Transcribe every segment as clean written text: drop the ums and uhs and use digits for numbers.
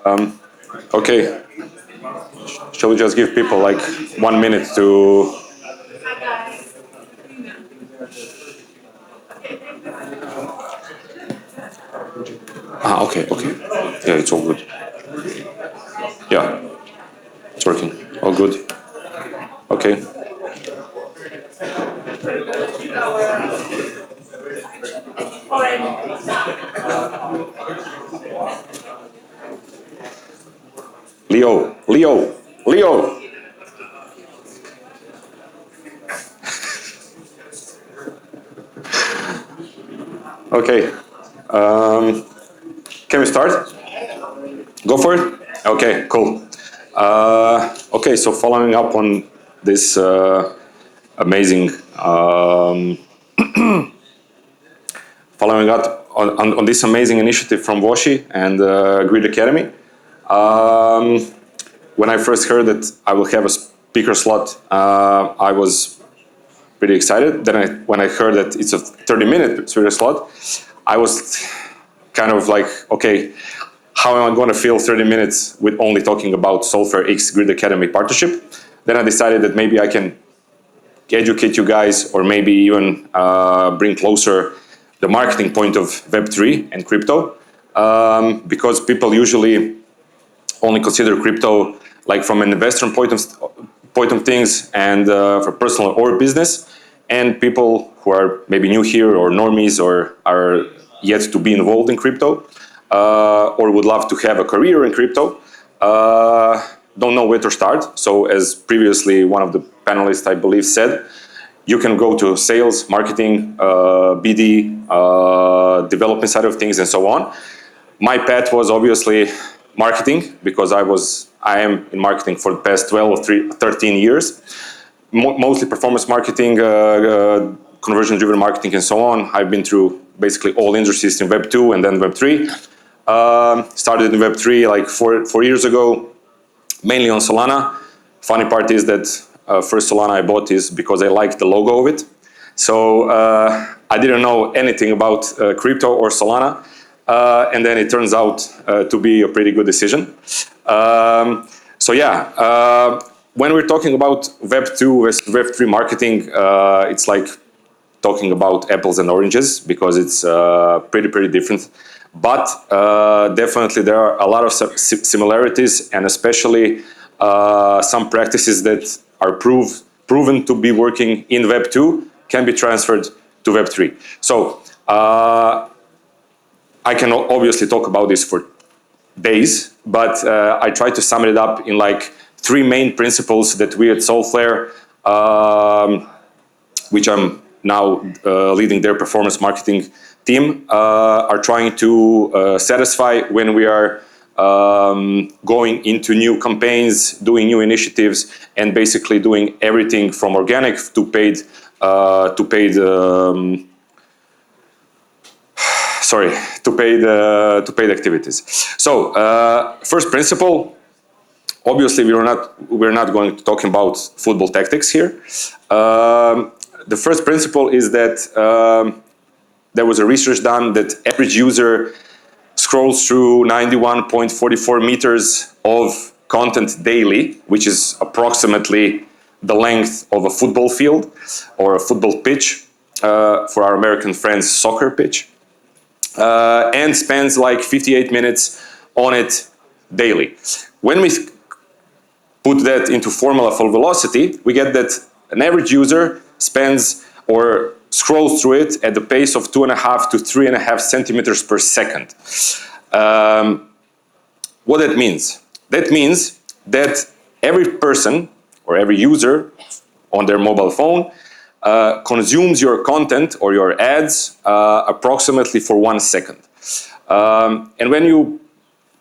Okay, shall we just give people like 1 minute to... Okay. Yeah, it's all good. Yeah, it's working. All good. Okay. Leo. Okay. Can we start? Go for it? Okay, cool. Okay, so following up on this amazing, following up on this amazing initiative from Washi and Grid Academy. When I first heard that I will have a speaker slot, I was pretty excited. Then when I heard that it's a 30-minute speaker slot, I was kind of like, okay, how am I going to fill 30 minutes with only talking about Solfair X Grid Academy partnership? Then I decided that maybe I can educate you guys, or maybe even bring closer the marketing point of Web3 and crypto, because people usually only consider crypto like from an investor point of things, and for personal or business. And people who are maybe new here or normies or are yet to be involved in crypto, or would love to have a career in crypto, don't know where to start. So as previously one of the panelists, I believe, said, you can go to sales, marketing, BD, development side of things, and so on. My path was obviously marketing, because I am in marketing for the past 12 or 13 years, mostly performance marketing, conversion-driven marketing, and so on. I've been through basically all industries in Web2 and then Web3. Started in Web3 like four years ago, mainly on Solana. Funny part is that first Solana I bought is because I liked the logo of it. So I didn't know anything about crypto or Solana. And then it turns out to be a pretty good decision. So yeah, when we're talking about Web2 versus Web3 marketing, it's like talking about apples and oranges, because it's pretty different. But definitely there are a lot of similarities, and especially some practices that are proven to be working in Web2 can be transferred to Web3. So I can obviously talk about this for days, but I try to sum it up in like 3 main principles that we at Solfair, which I'm now leading their performance marketing team, are trying to satisfy when we are going into new campaigns, doing new initiatives, and basically doing everything from organic to paid activities. So first principle, obviously we're not going to talk about football tactics here. The first principle is that there was a research done that average user scrolls through 91.44 meters of content daily, which is approximately the length of a football field or a football pitch, for our American friends, soccer pitch, and spends like 58 minutes on it daily. When we put that into formula for velocity, we get that an average user spends or scrolls through it at the pace of 2.5 to 3.5 centimeters per second. What that means? That means that every person or every user on their mobile phone consumes your content or your ads approximately for 1 second. And when you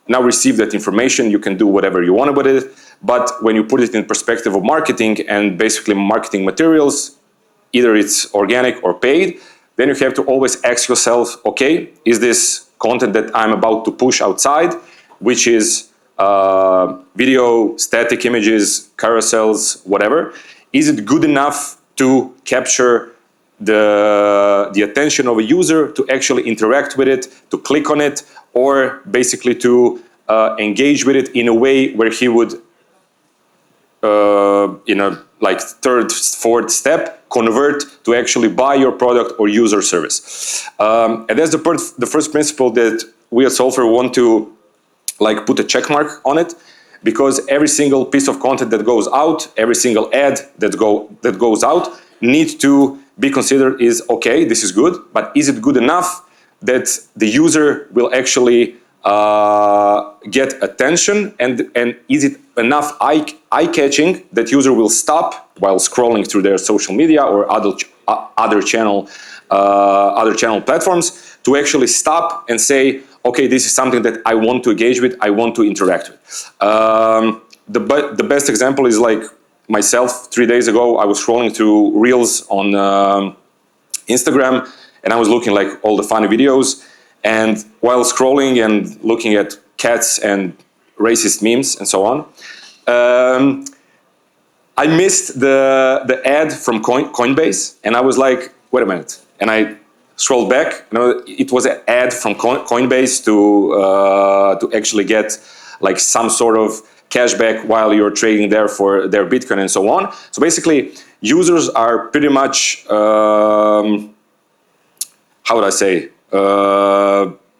now receive that information, you can do whatever you want with it. But when you put it in perspective of marketing and basically marketing materials, either it's organic or paid, then you have to always ask yourself, okay, is this content that I'm about to push outside, which is video, static images, carousels, whatever, is it good enough to capture the attention of a user to actually interact with it, to click on it, or basically to engage with it in a way where he would, like third, fourth step, convert to actually buy your product or use your service. And that's the first principle that we at Solver want to like put a check mark on it, because every single piece of content that goes out, every single ad that goes out needs to be considered is, okay, this is good, but is it good enough that the user will actually get attention, and is it enough eye-catching that user will stop while scrolling through their social media or other channel platforms to actually stop and say, okay, this is something that I want to engage with, I want to interact with. The best example is like myself. 3 days ago, I was scrolling through Reels on Instagram, and I was looking like all the funny videos. And while scrolling and looking at cats and racist memes and so on, I missed the ad from Coinbase, and I was like, wait a minute. And I scrolled back, and it was an ad from Coinbase to actually get like some sort of cashback while you're trading there for their Bitcoin and so on. So basically, users are pretty much, how would I say,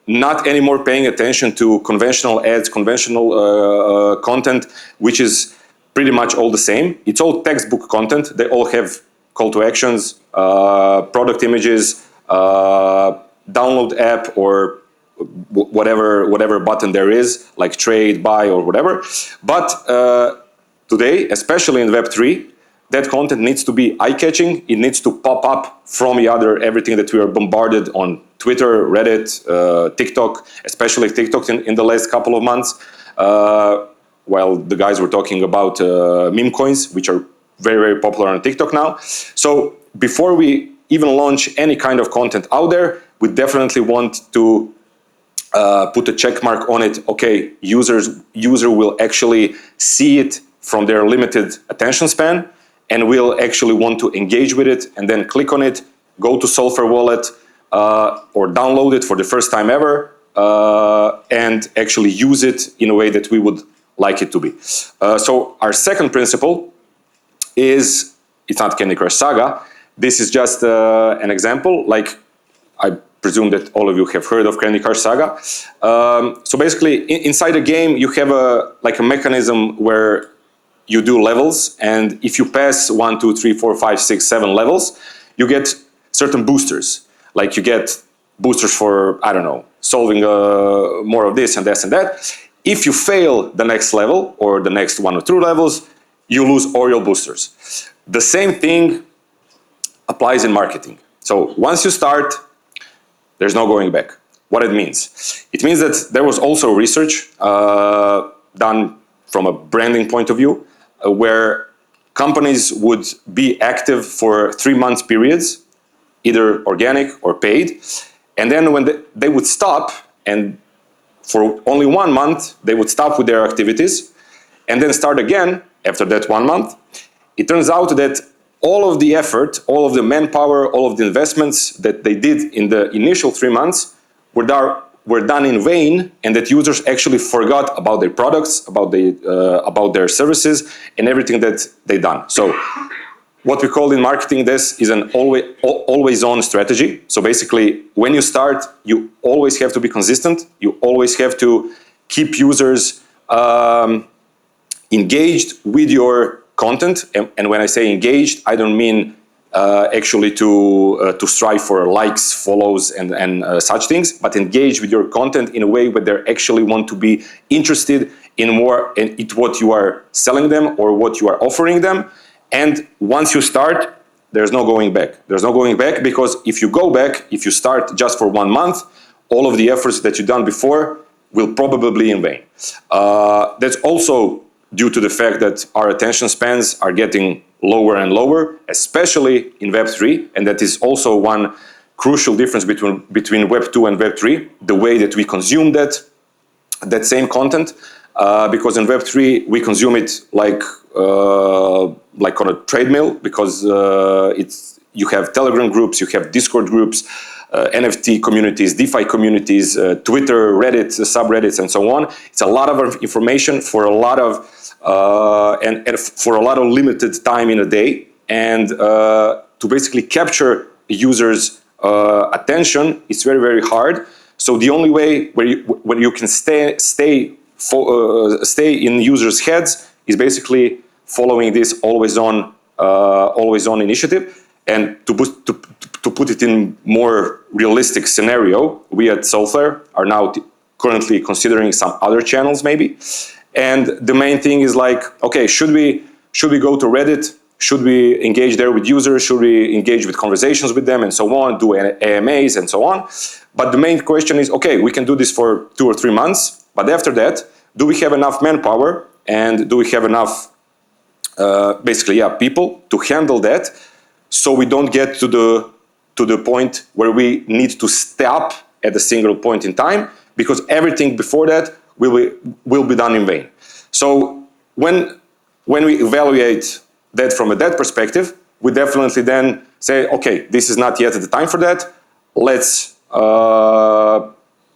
not anymore paying attention to conventional ads, conventional content, which is pretty much all the same. It's all textbook content. They all have call to actions, product images, download app, or whatever button there is, like trade, buy, or whatever. But today, especially in Web3, that content needs to be eye-catching. It needs to pop up from everything that we are bombarded on Twitter, Reddit, TikTok, especially TikTok in the last couple of months, while the guys were talking about meme coins, which are very, very popular on TikTok now. So before we even launch any kind of content out there, we definitely want to put a check mark on it. Okay, user will actually see it from their limited attention span, and will actually want to engage with it, and then click on it, go to Solver Wallet, or download it for the first time ever, and actually use it in a way that we would like it to be. So our second principle is, it's not Candy Crush Saga. This is just an example. Like, I presume that all of you have heard of Candy Crush Saga. So basically, inside a game, you have a mechanism where you do levels, and if you pass 1, 2, 3, 4, 5, 6, 7 levels, you get certain boosters. Like you get boosters for, I don't know, solving more of this and this and that. If you fail the next level or the next 1 or 2 levels, you lose all your boosters. The same thing applies in marketing. So once you start, there's no going back. What it means? It means that there was also research done from a branding point of view, where companies would be active for 3 months periods, either organic or paid, and then when they would stop, and for only 1 month they would stop with their activities and then start again after that 1 month. It turns out that all of the effort, all of the manpower, all of the investments that they did in the initial 3 months were done in vain, and that users actually forgot about their products, about their services, and everything that they done. So what we call in marketing this is an always on strategy. So basically, when you start, you always have to be consistent. You always have to keep users engaged with your content. And when I say engaged, I don't mean actually to strive for likes, follows, and such things, but engage with your content in a way where they actually want to be interested in more in what you are selling them or what you are offering them. And once you start, there's no going back. There's no going back, because if you go back, if you start just for 1 month, all of the efforts that you've done before will probably be in vain. That's also due to the fact that our attention spans are getting lower and lower, especially in Web3, and that is also one crucial difference between Web2 and Web3, the way that we consume that same content, because in Web3 we consume it like on a treadmill, because you have Telegram groups, you have Discord groups, NFT communities, DeFi communities, Twitter, Reddit, subreddits, and so on. It's a lot of information for a lot of and for a lot of limited time in a day, and to basically capture users' attention, it's very, very hard. So the only way where you can stay in users' heads is basically following this always on initiative. And to put it in more realistic scenario, we at Soulflare are now currently considering some other channels maybe. And the main thing is like, okay, should we go to Reddit? Should we engage there with users? Should we engage with conversations with them and so on, do AMAs and so on? But the main question is, okay, we can do this for 2 or 3 months, but after that, do we have enough manpower and do we have enough people to handle that, so we don't get to the point where we need to stop at a single point in time, because everything before that will be done in vain. So when we evaluate that from that perspective, we definitely then say, okay, this is not yet the time for that. Let's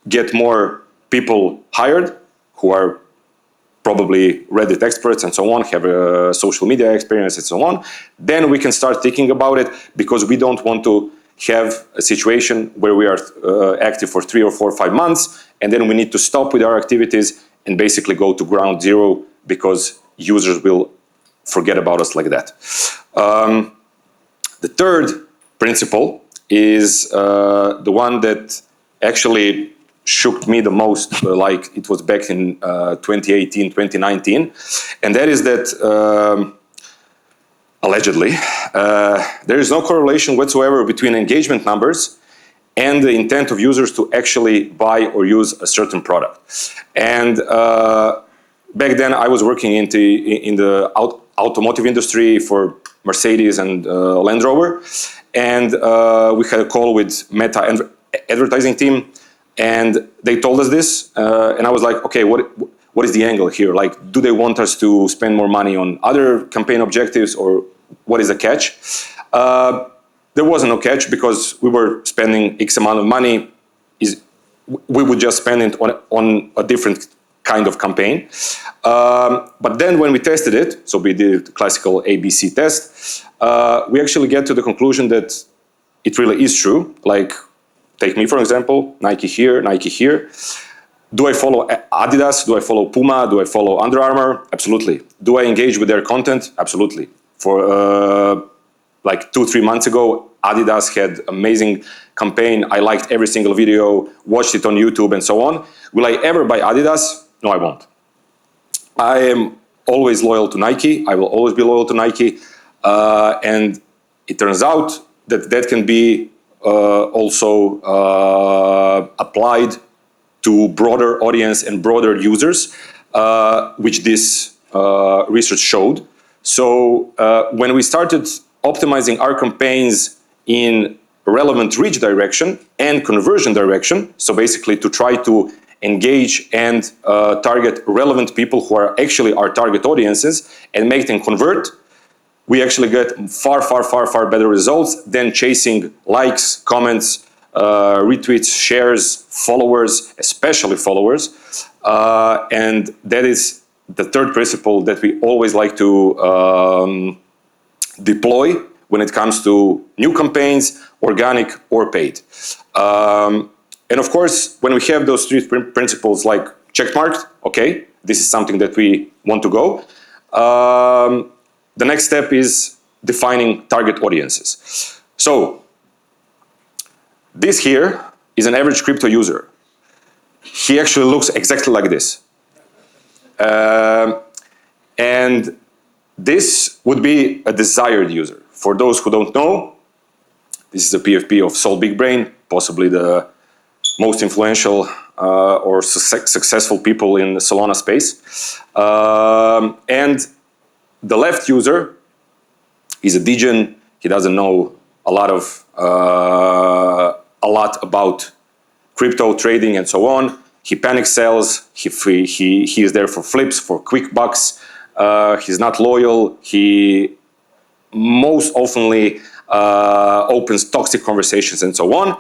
get more people hired who are probably Reddit experts and so on, have a social media experience and so on. Then we can start thinking about it, because we don't want to have a situation where we are active for 3 or 4 or 5 months, and then we need to stop with our activities and basically go to ground zero, because users will forget about us like that. The third principle is the one that actually shook me the most, like it was back in 2018, 2019. And that is that, allegedly, there is no correlation whatsoever between engagement numbers and the intent of users to actually buy or use a certain product. And back then I was working in the automotive industry for Mercedes and Land Rover. And we had a call with Meta advertising team, and they told us this, and I was like, okay, what is the angle here? Like, do they want us to spend more money on other campaign objectives, or what is the catch? There wasn't no catch, because we were spending X amount of money. We would just spend it on a different kind of campaign. But then when we tested it, so we did the classical ABC test, we actually get to the conclusion that it really is true. Like, take me for example, Nike here, Nike here. Do I follow Adidas? Do I follow Puma? Do I follow Under Armour? Absolutely. Do I engage with their content? Absolutely. For like 2-3 months ago, Adidas had amazing campaign. I liked every single video, watched it on YouTube and so on. Will I ever buy Adidas? No, I won't. I am always loyal to Nike. I will always be loyal to Nike. And it turns out that that can be also applied to broader audience and broader users, which this research showed. So when we started optimizing our campaigns in relevant reach direction and conversion direction, so basically to try to engage and target relevant people who are actually our target audiences and make them convert, we actually get far better results than chasing likes, comments, retweets, shares, followers, especially followers. And that is the third principle that we always like to deploy when it comes to new campaigns, organic or paid. And of course, when we have those three principles like checkmarked, okay, this is something that we want to go. The next step is defining target audiences. So this here is an average crypto user. He actually looks exactly like this. And this would be a desired user. For those who don't know, this is a PFP of Sol Big Brain, possibly the most influential or successful people in the Solana space. And the left user is a degen. He doesn't know a lot about crypto trading and so on. He panic sells. He is there for flips, for quick bucks. He's not loyal. He most oftenly opens toxic conversations and so on.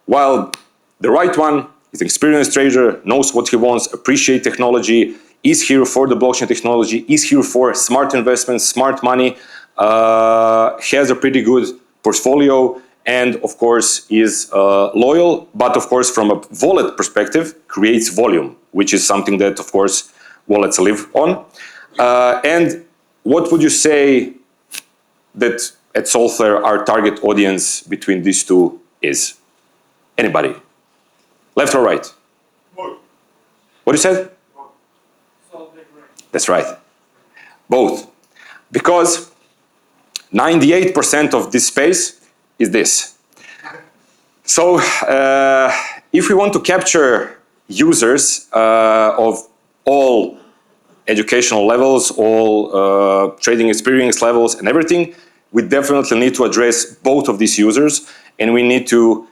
while the right one is an experienced trader, knows what he wants, appreciates technology, is here for the blockchain technology, is here for smart investments, smart money, has a pretty good portfolio, and of course is loyal, but of course from a wallet perspective creates volume, which is something that of course wallets live on. And what would you say that at Solflare our target audience between these two is? Anybody? Left or right? Both. What you said? That's right. Both. Because 98% of this space is this. So if we want to capture users of all educational levels, all trading experience levels and everything, we definitely need to address both of these users, and we need to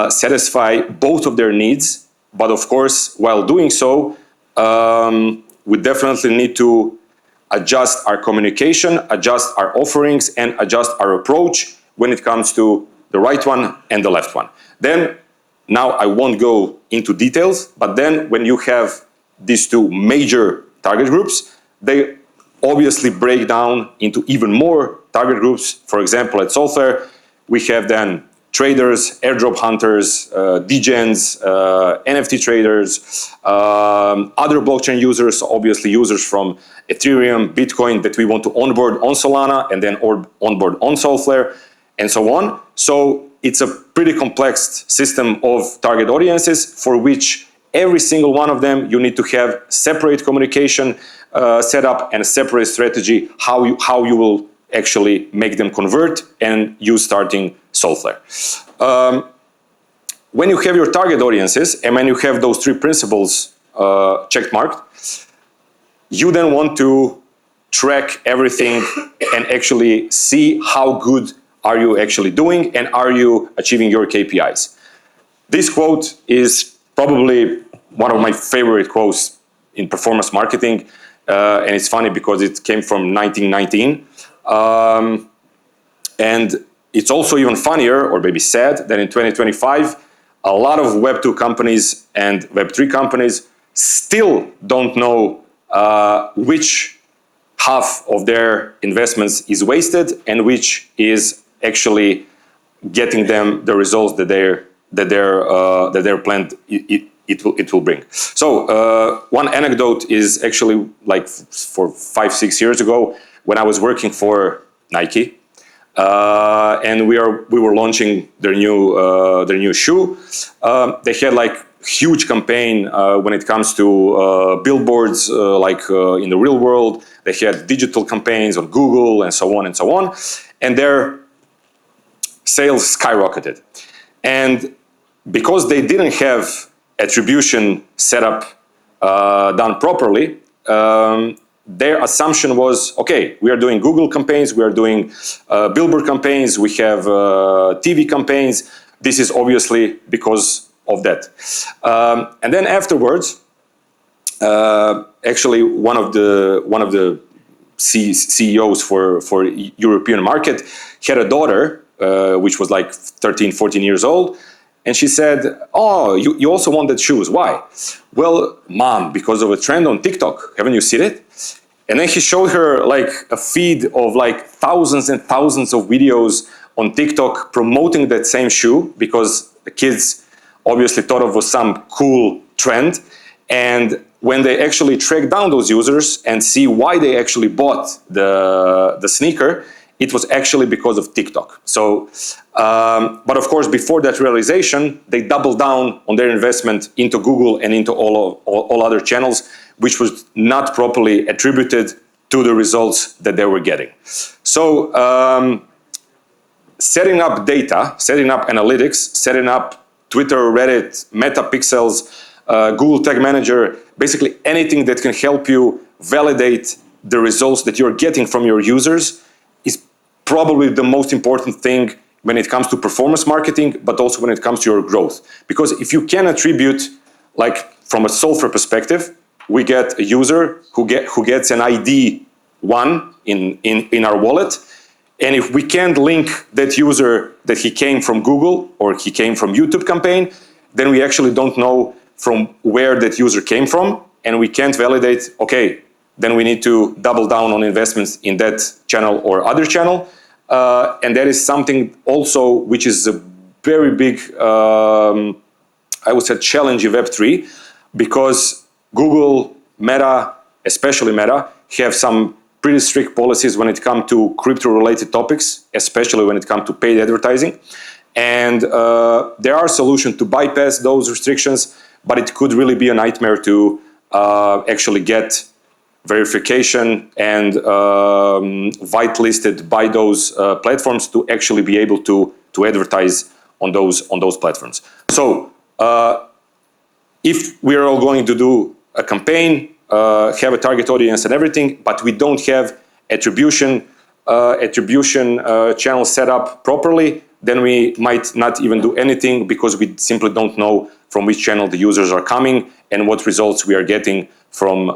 satisfy both of their needs. But of course, while doing so, we definitely need to adjust our communication, adjust our offerings, and adjust our approach when it comes to the right one and the left one. Then, now I won't go into details, but then when you have these two major target groups, they obviously break down into even more target groups. For example, at Solflare, we have then traders, airdrop hunters, degens, NFT traders, other blockchain users, obviously users from Ethereum, Bitcoin that we want to onboard on Solana and then onboard on Solflare, and so on. So it's a pretty complex system of target audiences for which every single one of them you need to have separate communication set up and a separate strategy how you will actually make them convert and use starting Solflare. When you have your target audiences and when you have those three principles check marked, you then want to track everything and actually see how good are you actually doing and are you achieving your KPIs. This quote is probably one of my favorite quotes in performance marketing, and it's funny because it came from 1919. And it's also even funnier, or maybe sad, that in 2025, a lot of Web2 companies and Web3 companies still don't know which half of their investments is wasted and which is actually getting them the results that they're planned it will bring. So one anecdote is actually like for 5-6 years ago when I was working for Nike, and we were launching their new shoe. They had like huge campaign when it comes to billboards, like in the real world. They had digital campaigns on Google and so on and so on, and their sales skyrocketed. And because they didn't have attribution set up done properly, their assumption was, okay, we are doing Google campaigns, we are doing billboard campaigns, we have TV campaigns. This is obviously because of that. And then afterwards, actually one of the CEOs for European market had a daughter which was like 13, 14 years old. And she said, oh, you also wanted shoes. Why? Well, mom, because of a trend on TikTok. Haven't you seen it? And then he showed her like a feed of like thousands and thousands of videos on TikTok promoting that same shoe because the kids obviously thought it was some cool trend. And when they actually track down those users and see why they actually bought the sneaker, it was actually because of TikTok. So, but of course, before that realization, they doubled down on their investment into Google and into all other channels, which was not properly attributed to the results that they were getting. So, setting up data, setting up analytics, setting up Twitter, Reddit, Meta Pixels, Google Tag Manager, basically anything that can help you validate the results that you're getting from your users is probably the most important thing when it comes to performance marketing, but also when it comes to your growth. Because if you can attribute, like from a Solflare perspective, we get a user who gets an ID 1 in our wallet, And if we can't link that user that he came from Google or he came from YouTube campaign, then we actually don't know from where that user came from, and we can't validate, okay, then we need to double down on investments in that channel or other channel. And that is something also which is a very big, I would say, challenge in Web3, because Google, Meta, especially Meta, have some pretty strict policies when it comes to crypto-related topics, especially when it comes to paid advertising. And there are solutions to bypass those restrictions, but it could really be a nightmare to actually get verification and whitelisted by those platforms to actually be able to advertise on those platforms. So if we're all going to do a campaign, have a target audience and everything, but we don't have attribution channel set up properly, then we might not even do anything, because we simply don't know from which channel the users are coming and what results we are getting from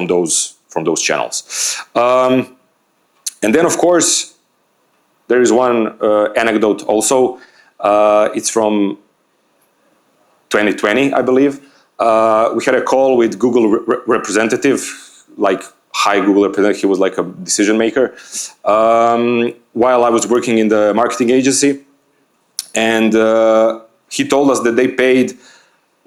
those channels. And then, of course, there is one anecdote also. It's from 2020, I believe. We had a call with Google representative, like high Google representative. He was like a decision maker, while I was working in the marketing agency. And he told us that they paid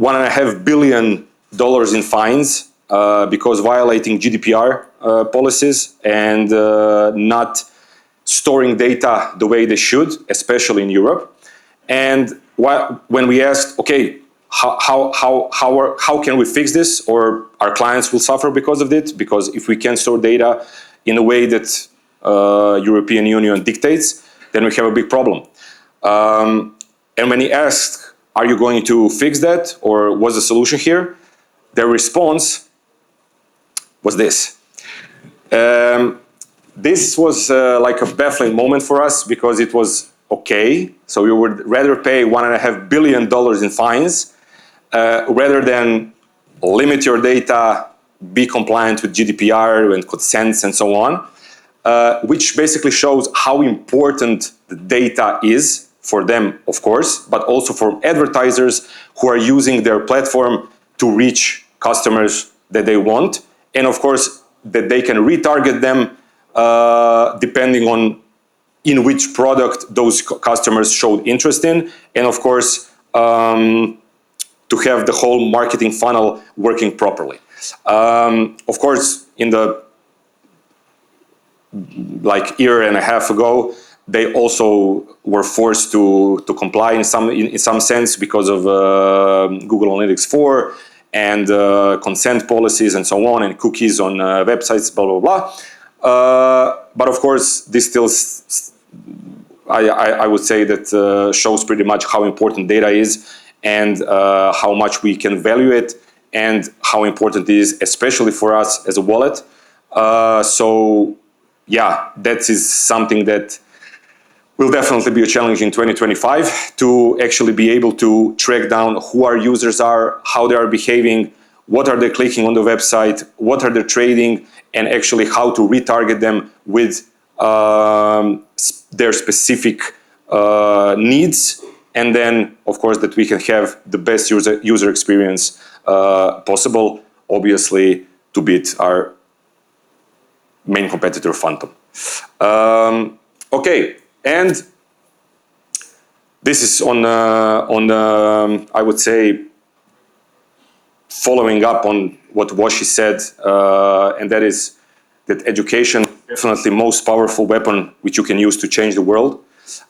$1.5 billion in fines because violating GDPR policies and not storing data the way they should, especially in Europe. And when we asked, okay, how can we fix this, or our clients will suffer because of it? Because if we can't store data in a way that European Union dictates, then we have a big problem. And when he asked, are you going to fix that, or what's the solution here? Their response was this. This was like a baffling moment for us, because it was okay. So we would rather pay $1.5 billion in fines rather than limit your data, be compliant with GDPR and consents and so on, which basically shows how important the data is for them, of course, but also for advertisers who are using their platform to reach customers that they want. And of course, that they can retarget them depending on in which product those customers showed interest in. And of course, to have the whole marketing funnel working properly. Of course, in the like year and a half ago, they also were forced to comply in some sense because of Google Analytics 4 and consent policies and so on, and cookies on websites, blah, blah, blah. But of course, this still, I would say that shows pretty much how important data is, and how much we can value it, and how important it is, especially for us as a wallet. So yeah, that is something that will definitely be a challenge in 2025, to actually be able to track down who our users are, how they are behaving, what are they clicking on the website, what are they trading, and actually how to retarget them with their specific needs. And then, of course, that we can have the best user experience possible, obviously, to beat our main competitor, Phantom. Okay, and this is on I would say, following up on what Washi said, and that is that education is definitely the most powerful weapon which you can use to change the world.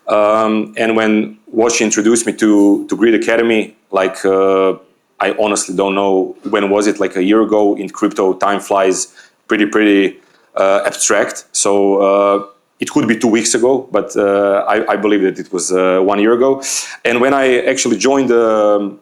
And when Washi introduced me to Grid Academy, like I honestly don't know when was it, like a year ago. In crypto, time flies pretty abstract. So it could be 2 weeks ago, but I believe that it was 1 year ago. And when I actually joined the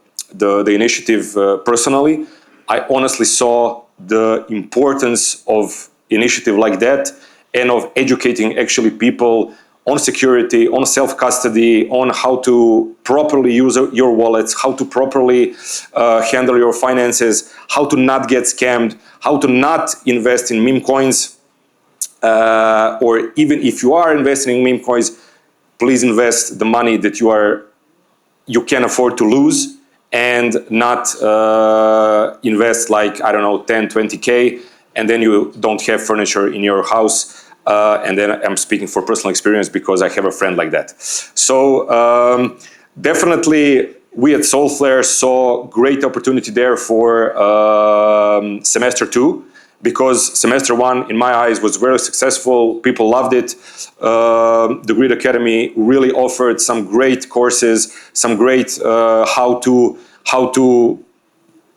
initiative personally, I honestly saw the importance of initiative like that, and of educating actually people on security, on self-custody, on how to properly use your wallets, how to properly handle your finances, how to not get scammed, how to not invest in meme coins. or even if you are investing in meme coins, please invest the money that you can afford to lose, and not invest like, I don't know, 10, 20K, and then you don't have furniture in your house. And then I'm speaking for personal experience because I have a friend like that. So definitely we at Soulflare saw great opportunity there for semester 2, because semester 1, in my eyes, was very successful. People loved it. The Grid Academy really offered some great courses, some great how-to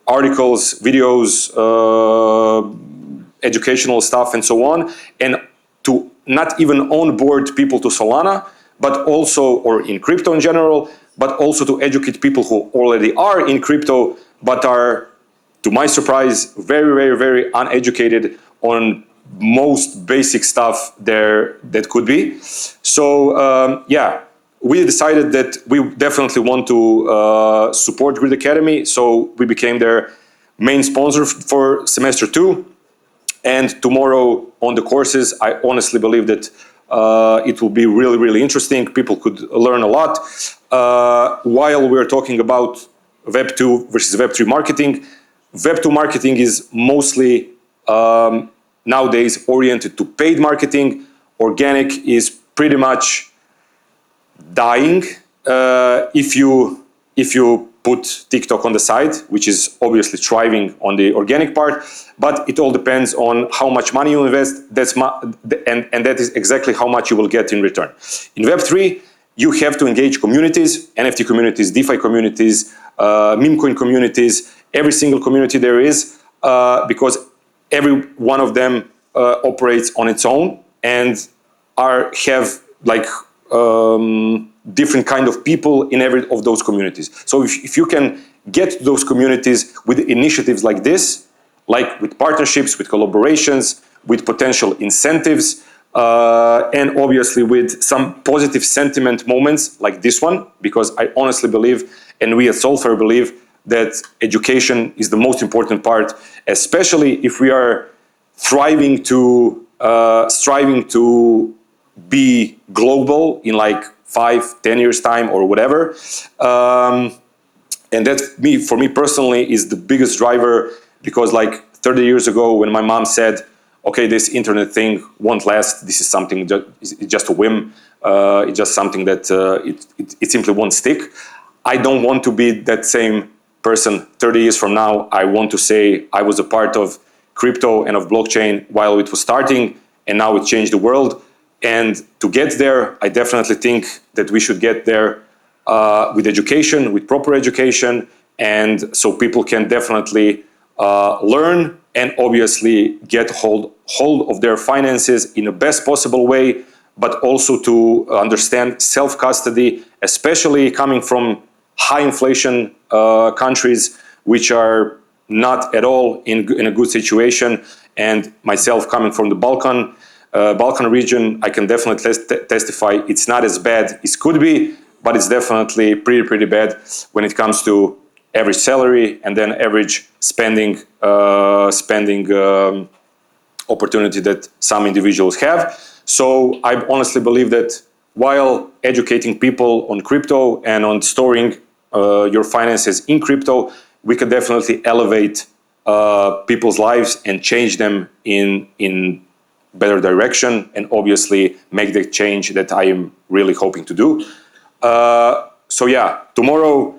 articles, videos, educational stuff, and so on. And to not even onboard people to Solana, but also, or in crypto in general, but also to educate people who already are in crypto, but are, to my surprise, very, very, very uneducated on most basic stuff there that could be. So yeah, we decided that we definitely want to support Grid Academy, so we became their main sponsor for semester 2. And tomorrow on the courses, I honestly believe that it will be really, really interesting. People could learn a lot. While we're talking about Web2 versus Web3 marketing, Web2 marketing is mostly nowadays oriented to paid marketing. Organic is pretty much dying if you put TikTok on the side, which is obviously thriving on the organic part, but it all depends on how much money you invest. And that is exactly how much you will get in return. In Web3, you have to engage communities, NFT communities, DeFi communities, meme coin communities, every single community there is, because every one of them operates on its own and have like different kind of people in every of those communities. So if you can get to those communities with initiatives like this, like with partnerships, with collaborations, with potential incentives, and obviously with some positive sentiment moments like this one, because I honestly believe, and we at Soulflare believe, that education is the most important part, especially if we are striving to be global in like 5-10 years time or whatever. And that for me personally is the biggest driver, because like 30 years ago when my mom said, okay, this internet thing won't last, this is something that it's just a whim, it's just something that it simply won't stick. I don't want to be that same person 30 years from now. I want to say I was a part of crypto and of blockchain while it was starting, and now it changed the world. And to get there, I definitely think that we should get there with education, with proper education, and so people can definitely learn and obviously get hold of their finances in the best possible way, but also to understand self-custody, especially coming from high inflation countries, which are not at all in a good situation. And myself coming from the Balkan region, I can definitely testify it's not as bad as could be, but it's definitely pretty bad when it comes to average salary and then average spending opportunity that some individuals have. So I honestly believe that while educating people on crypto and on storing your finances in crypto, we can definitely elevate people's lives and change them in better direction, and obviously make the change that I am really hoping to do. So yeah, tomorrow,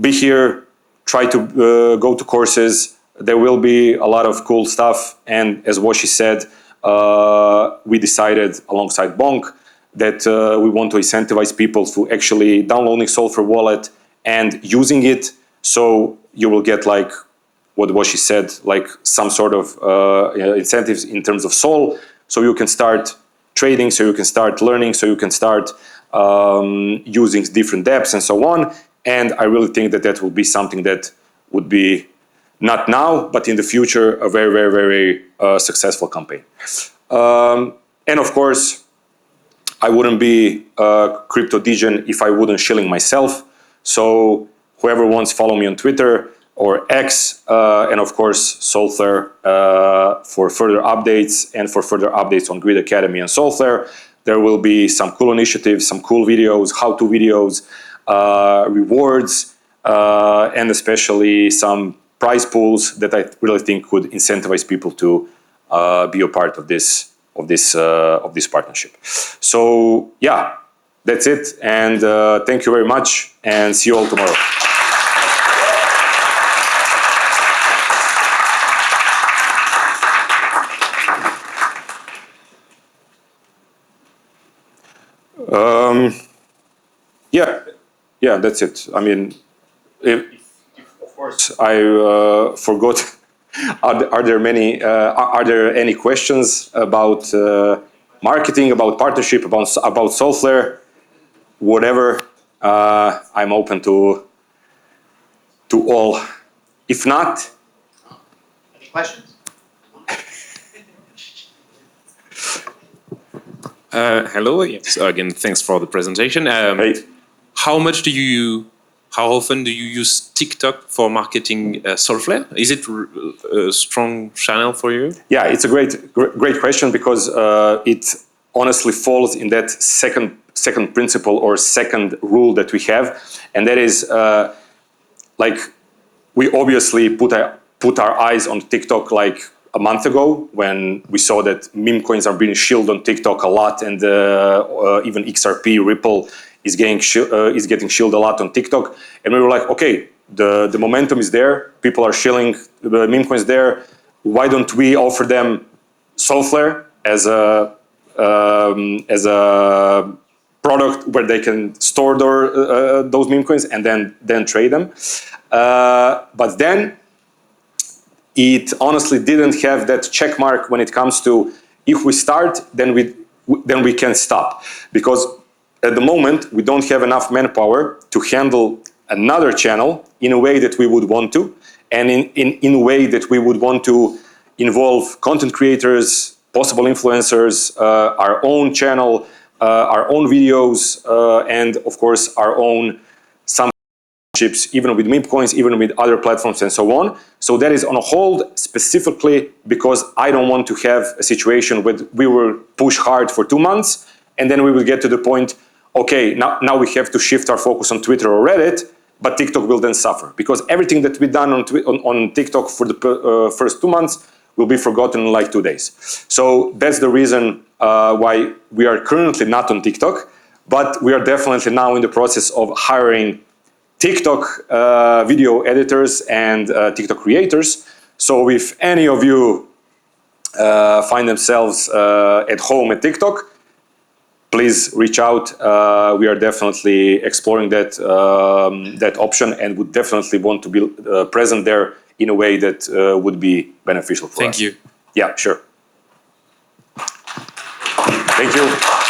be here, try to go to courses. There will be a lot of cool stuff, and as Washi said, we decided alongside Bonk that we want to incentivize people to actually downloading Soulflare wallet and using it. So you will get, like what Washi said, like some sort of incentives in terms of Sol, so you can start trading, so you can start learning, so you can start using different dApps and so on. And I really think that that will be something that would be, not now, but in the future, a very successful campaign. And of course, I wouldn't be a crypto degen if I wouldn't shilling myself. So whoever wants, follow me on Twitter. or X, and of course Solflare for further updates and for further updates on Grid Academy and Solflare. There will be some cool initiatives, some cool videos, how-to videos, rewards, and especially some prize pools that I really think would incentivize people to be a part of this partnership. So yeah, that's it, and thank you very much, and see you all tomorrow. Yeah, that's it. I mean, if of course I forgot. Are there any questions about marketing, about partnership, about Solflare, whatever? I'm open to all. If not, any questions? Hello. Yes. Again, thanks for the presentation. hey. How often do you use TikTok for marketing Solflare? Is it a strong channel for you? Yeah, it's a great question, because it honestly falls in that second principle or second rule that we have, and that is like, we obviously put our eyes on TikTok like a month ago, when we saw that meme coins are being shielded on TikTok a lot, and even XRP, Ripple is getting shielded a lot on TikTok, and we were like, okay, the momentum is there, people are shilling the meme coins there. Why don't we offer them Solflare as a product where they can store those meme coins and then trade them? But then it honestly didn't have that check mark when it comes to, if we start, then we can stop, because at the moment we don't have enough manpower to handle another channel in a way that we would want to, and in a way that we would want to involve content creators, possible influencers, our own channel, our own videos, and of course our own some chips, even with meme coins, even with other platforms and so on. So that is on a hold, specifically because I don't want to have a situation where we will push hard for 2 months and then we will get to the point, okay, now we have to shift our focus on Twitter or Reddit, but TikTok will then suffer, because everything that we've done on TikTok for the first 2 months will be forgotten in like 2 days. So that's the reason why we are currently not on TikTok, but we are definitely now in the process of hiring TikTok video editors and TikTok creators. So if any of you find themselves at home at TikTok, please reach out. We are definitely exploring that option, and would definitely want to be present there in a way that would be beneficial for us. Thank you. Yeah, sure. Thank you.